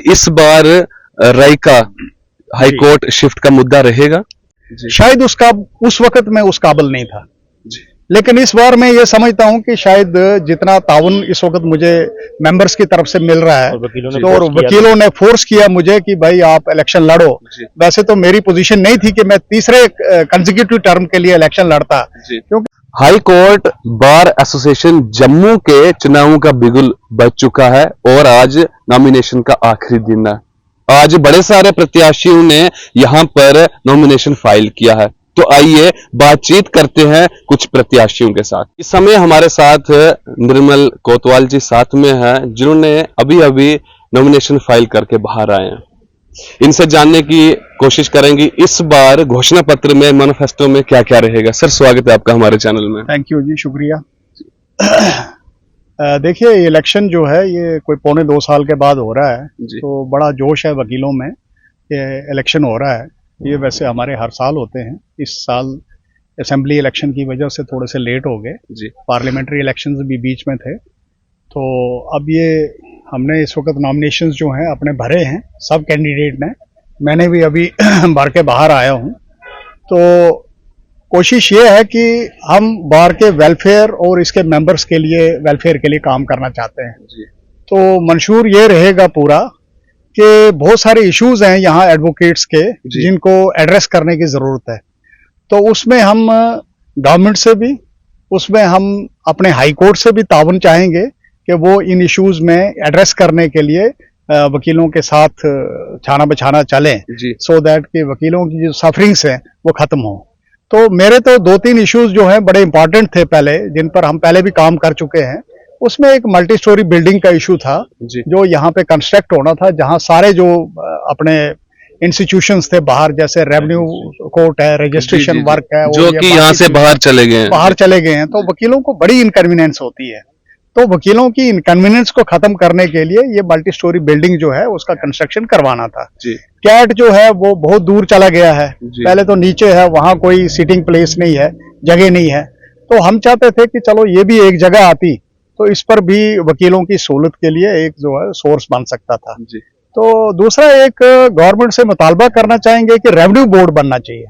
इस बार Raika high court shift का मुद्दा रहेगा। शायद उस वक्त मैं उस काबिल नहीं था, लेकिन इस बार मैं ये समझता हूं कि शायद जितना ताउन इस वक्त मुझे मेंबर्स की तरफ से मिल रहा है और वकीलों ने फोर्स किया मुझे कि भाई आप इलेक्शन लड़ो। वैसे तो मेरी पोजीशन नहीं थी कि मैं तीसरे कंसेक्यूटिव टर्म के लिए इलेक्शन लड़ता, क्योंकि high court bar association Jammu के चुनावों का बिगुल बज चुका है और आज नॉमिनेशन का आखिरी दिन है। आज बड़े सारे प्रत्याशियों ने यहां पर नॉमिनेशन फाइल किया है, तो आइए बातचीत करते हैं कुछ प्रत्याशियों के साथ। इस समय हमारे साथ निर्मल कोतवाल जी साथ में हैं, जिन्होंने अभी अभी नॉमिनेशन फाइल करके बाहर आए हैं। इनसे जानने की कोशिश करेंगे इस बार घोषणा पत्र में, मैनिफेस्टो में क्या क्या रहेगा। सर, स्वागत है आपका हमारे चैनल में। थैंक यू जी, शुक्रिया। देखिए, इलेक्शन जो है ये कोई 1.25 साल के बाद हो रहा है, तो बड़ा जोश है वकीलों में कि इलेक्शन हो रहा है। ये वैसे हमारे हर साल होते हैं, इस साल असेंबली इलेक्शन की वजह से थोड़े से लेट हो गए, पार्लियामेंट्री इलेक्शंस भी बीच में थे। तो अब ये हमने इस वक्त नॉमिनेशंस जो हैं अपने भरे हैं सब कैंडिडेट ने, मैंने भी अभी भर के बाहर आया हूं। तो कोशिश ये है कि हम बार के वेलफेयर और इसके मेंबर्स के लिए वेलफेयर के लिए काम करना चाहते हैं। तो मंशूर ये रहेगा पूरा कि बहुत सारे इश्यूज हैं यहाँ एडवोकेट्स के जिनको एड्रेस करने की जरूरत है। तो उसमें हम गवर्नमेंट से भी, उसमें हम अपने हाई कोर्ट से भी ताउन चाहेंगे कि वो इन इश्यूज में एड्रेस करने के लिए वकीलों के साथ छाना बछाना चलें, सो दैट कि वकीलों की जो सफरिंग्स हैं वो खत्म हो। तो मेरे तो 2-3 इश्यूज जो हैं बड़े इंपॉर्टेंट थे पहले, जिन पर हम पहले भी काम कर चुके हैं। उसमें एक मल्टी स्टोरी बिल्डिंग का इशू था जो यहाँ पे कंस्ट्रक्ट होना था, जहाँ सारे जो अपने इंस्टीट्यूशंस थे बाहर, जैसे रेवेन्यू कोर्ट है, रजिस्ट्रेशन वर्क है, जो कि यहाँ से बाहर चले गए हैं, तो वकीलों को बड़ी इनकन्वीनियंस होती है। तो वकीलों की इनकन्वीनियंस को खत्म करने के लिए ये मल्टी स्टोरी बिल्डिंग जो है उसका कंस्ट्रक्शन करवाना था। कैट जो है वो बहुत दूर चला गया है, पहले तो नीचे है, वहां कोई सीटिंग प्लेस नहीं है, जगह नहीं है। तो हम चाहते थे कि चलो ये भी एक जगह आती तो इस पर भी वकीलों की सहूलत के लिए एक जो है सोर्स बन सकता था। तो दूसरा, एक गवर्नमेंट से मुतालबा करना चाहेंगे कि रेवेन्यू बोर्ड बनना चाहिए।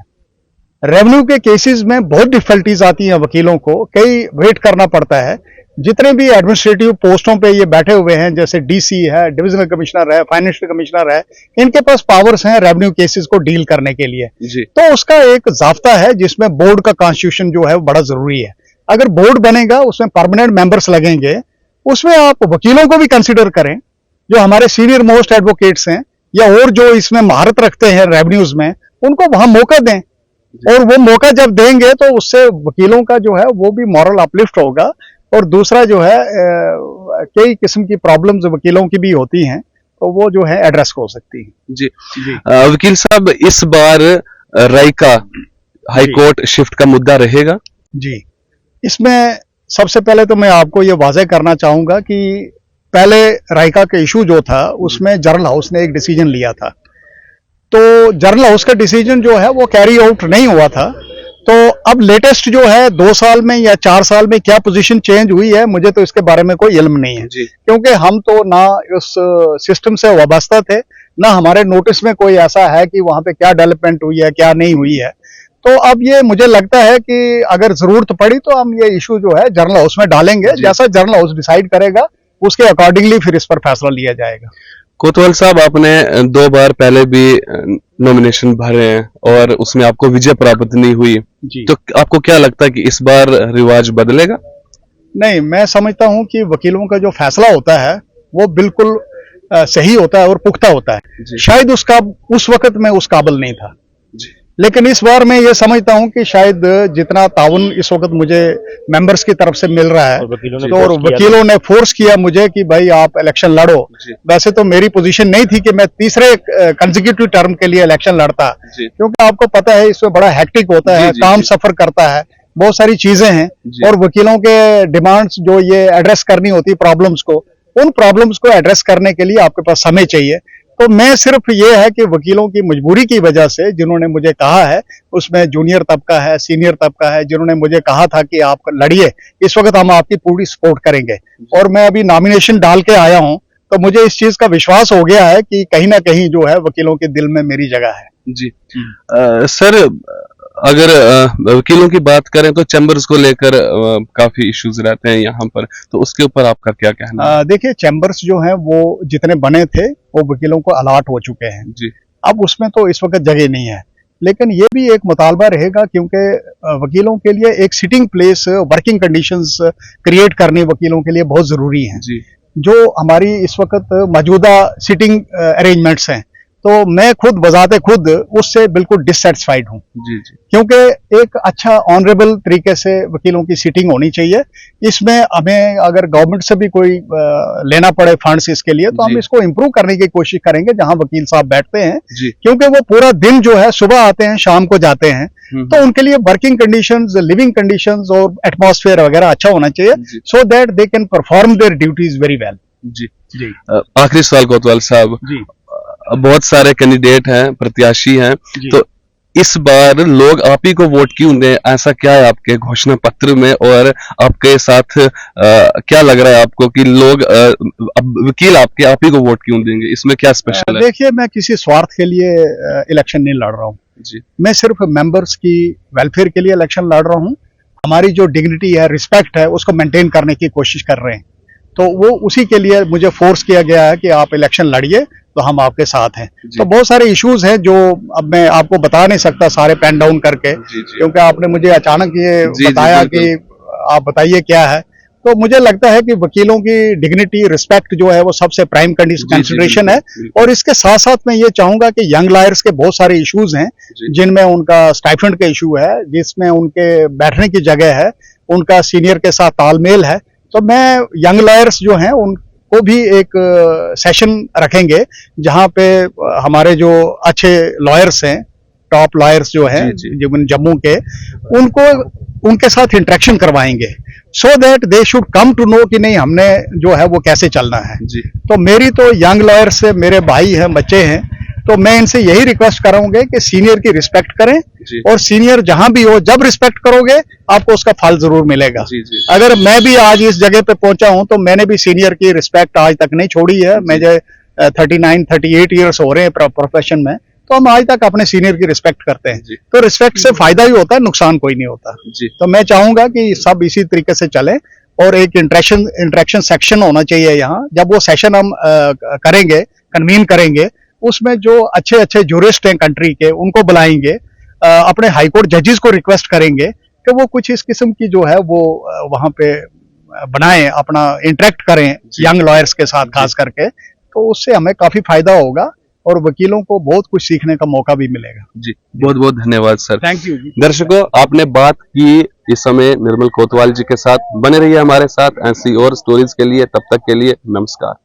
रेवेन्यू के केसेस में बहुत डिफिकल्टीज आती हैं वकीलों को, कई वेट करना पड़ता है। जितने भी एडमिनिस्ट्रेटिव पोस्टों पे ये बैठे हुए हैं, जैसे डीसी है, डिविजनल कमिश्नर है, फाइनेंशियल कमिश्नर है, इनके पास पावर्स हैं रेवेन्यू केसेस को डील करने के लिए। तो उसका एक जाब्ता है जिसमें बोर्ड का कॉन्स्टिट्यूशन जो है वो बड़ा जरूरी है। अगर बोर्ड बनेगा, उसमें परमानेंट मेंबर्स लगेंगे, उसमें आप वकीलों को भी कंसिडर करें जो हमारे सीनियर मोस्ट एडवोकेट्स हैं, या और जो इसमें महारत रखते हैं रेवेन्यूज में, उनको वहां मौका दें। और वो मौका जब देंगे तो उससे वकीलों का जो है वो भी मॉरल अपलिफ्ट होगा। और दूसरा जो है, कई किस्म की प्रॉब्लम्स वकीलों की भी होती हैं, तो वो जो है एड्रेस हो सकती है। जी। वकील साहब, इस बार रायका हाई कोर्ट शिफ्ट का मुद्दा रहेगा। जी, इसमें सबसे पहले तो मैं आपको ये वाज़ेह करना चाहूंगा कि पहले रायका का इशू जो था उसमें जनरल हाउस ने एक डिसीजन लिया था, तो जनरल हाउस का डिसीजन जो है वो कैरी आउट नहीं हुआ था। तो अब लेटेस्ट जो है 2 साल में या 4 साल में क्या पोजीशन चेंज हुई है, मुझे तो इसके बारे में कोई इल्म नहीं है, क्योंकि हम तो ना उस सिस्टम से वाबस्ता थे, ना हमारे नोटिस में कोई ऐसा है कि वहां पे क्या डेवलपमेंट हुई है, क्या नहीं हुई है। तो अब ये मुझे लगता है कि अगर जरूरत पड़ी तो हम ये इशू जो है जनरल हाउस में डालेंगे, जैसा जनरल हाउस डिसाइड करेगा उसके अकॉर्डिंगली फिर इस पर फैसला लिया जाएगा। कोतवाल साहब, आपने 2 बार पहले भी नॉमिनेशन भरे हैं और उसमें आपको विजय प्राप्त नहीं हुई, तो आपको क्या लगता है कि इस बार रिवाज बदलेगा? नहीं, मैं समझता हूं कि वकीलों का जो फैसला होता है वो बिल्कुल सही होता है और पुख्ता होता है। शायद उस वक्त मैं उस काबिल नहीं था, लेकिन इस बार मैं ये समझता हूं कि शायद जितना ताउन इस वक्त मुझे मेंबर्स की तरफ से मिल रहा है, तो वकीलों ने फोर्स किया मुझे कि भाई आप इलेक्शन लड़ो। वैसे तो मेरी पोजीशन नहीं थी कि मैं तीसरे कंसेक्यूटिव टर्म के लिए इलेक्शन लड़ता, क्योंकि आपको पता है इसमें बड़ा हैक्टिक होता है, काम सफर करता है, बहुत सारी चीजें हैं, और वकीलों के डिमांड्स जो ये एड्रेस करनी होती है प्रॉब्लम्स को, उन प्रॉब्लम्स को एड्रेस करने के लिए आपके पास समय चाहिए। तो मैं सिर्फ ये है कि वकीलों की मजबूरी की वजह से, जिन्होंने मुझे कहा है, उसमें जूनियर तबका है, सीनियर तबका है, जिन्होंने मुझे कहा था कि आप लड़िए, इस वक्त हम आपकी पूरी सपोर्ट करेंगे। और मैं अभी नॉमिनेशन डाल के आया हूं, तो मुझे इस चीज का विश्वास हो गया है कि कहीं ना कहीं जो है वकीलों के दिल में मेरी जगह है। जी। सर, अगर वकीलों की बात करें तो चैम्बर्स को लेकर काफी इश्यूज रहते हैं यहाँ पर, तो उसके ऊपर आपका क्या कहना है? देखिए, चैम्बर्स जो हैं वो जितने बने थे वो वकीलों को अलॉट हो चुके हैं जी। अब उसमें तो इस वक्त जगह नहीं है, लेकिन ये भी एक मुतालबा रहेगा क्योंकि वकीलों के लिए एक sitting place, working conditions create करनी वकीलों के लिए बहुत जरूरी है। जी। जो हमारी इस वक्त मौजूदा सिटिंग अरेंजमेंट्स हैं, तो मैं खुद बजाते खुद उससे बिल्कुल डिससेटिस्फाइड हूँ। जी जी। क्योंकि एक अच्छा ऑनरेबल तरीके से वकीलों की सीटिंग होनी चाहिए। इसमें हमें अगर गवर्नमेंट से भी कोई लेना पड़े फंड्स इसके लिए, तो हम इसको इम्प्रूव करने की कोशिश करेंगे जहां वकील साहब बैठते हैं, क्योंकि वो पूरा दिन जो है सुबह आते हैं शाम को जाते हैं, तो उनके लिए वर्किंग कंडीशंस, लिविंग कंडीशंस और एटमॉस्फेयर वगैरह अच्छा होना चाहिए, so that they can perform their duties very well. जी जी। आखिरी सवाल कोतवाल साहब जी, बहुत सारे कैंडिडेट हैं, प्रत्याशी हैं, तो इस बार लोग आप ही को वोट क्यों दें? ऐसा क्या है आपके घोषणा पत्र में, और आपके साथ क्या लग रहा है आपको कि लोग वकील आपके आप ही को वोट क्यों देंगे? इसमें क्या स्पेशल है? देखिए, मैं किसी स्वार्थ के लिए इलेक्शन नहीं लड़ रहा हूँ जी। मैं सिर्फ मेंबर्स की वेलफेयर के लिए इलेक्शन लड़ रहा हूँ। हमारी जो डिग्निटी है, रिस्पेक्ट है, उसको मेंटेन करने की कोशिश कर रहे हैं, तो वो उसी के लिए मुझे फोर्स किया गया है कि आप इलेक्शन लड़िए, तो हम आपके साथ हैं। तो बहुत सारे इश्यूज हैं जो अब मैं आपको बता नहीं सकता सारे पेन डाउन करके, क्योंकि आपने मुझे अचानक ये बताया कि आप बताइए क्या है। तो मुझे लगता है कि वकीलों की डिग्निटी, रिस्पेक्ट जो है वो सबसे प्राइम कंसिडरेशन है। और इसके साथ साथ मैं ये चाहूंगा कि यंग लॉयर्स के बहुत सारे इश्यूज हैं जिनमें उनका स्टाइफंड का इशू है, जिसमें उनके बैठने की जगह है, उनका सीनियर के साथ तालमेल है। तो मैं यंग लॉयर्स जो हैं उनको भी एक सेशन रखेंगे जहां पे हमारे जो अच्छे लॉयर्स हैं, टॉप लॉयर्स जो हैं जम्मू के, उनको उनके साथ इंटरेक्शन करवाएंगे, so that they should come to know कि नहीं हमने जो है वो कैसे चलना है जी। तो मेरी तो यंग लॉयर्स से मेरे भाई हैं, बच्चे हैं, तो मैं इनसे यही रिक्वेस्ट करूंगा कि सीनियर की रिस्पेक्ट करें, और सीनियर जहां भी हो, जब रिस्पेक्ट करोगे आपको उसका फल जरूर मिलेगा। अगर मैं भी आज इस जगह पे पहुंचा हूं तो मैंने भी सीनियर की रिस्पेक्ट आज तक नहीं छोड़ी है। मुझे 39-38 ईयर्स हो रहे हैं प्रोफेशन में, तो हम आज तक अपने सीनियर की रिस्पेक्ट करते हैं। तो रिस्पेक्ट से फायदा ही होता है, नुकसान कोई नहीं होता। तो मैं चाहूंगा कि सब इसी तरीके से चले, और एक इंटरेक्शन सेक्शन होना चाहिए यहाँ। जब वो सेशन हम करेंगे, कन्वीन करेंगे, उसमें जो अच्छे अच्छे जूरिस्ट हैं कंट्री के, उनको बुलाएंगे, अपने हाईकोर्ट जजेस को रिक्वेस्ट करेंगे कि वो कुछ इस किस्म की जो है वो वहां पे बनाएं, अपना इंटरेक्ट करें यंग लॉयर्स के साथ खास करके, तो उससे हमें काफी फायदा होगा और वकीलों को बहुत कुछ सीखने का मौका भी मिलेगा जी। बहुत बहुत धन्यवाद सर। थैंक यू जी। दर्शकों, आपने बात की इस समय निर्मल कोतवाल जी के साथ। बने रहिए हमारे साथ ऐसी और स्टोरीज के लिए। तब तक के लिए नमस्कार।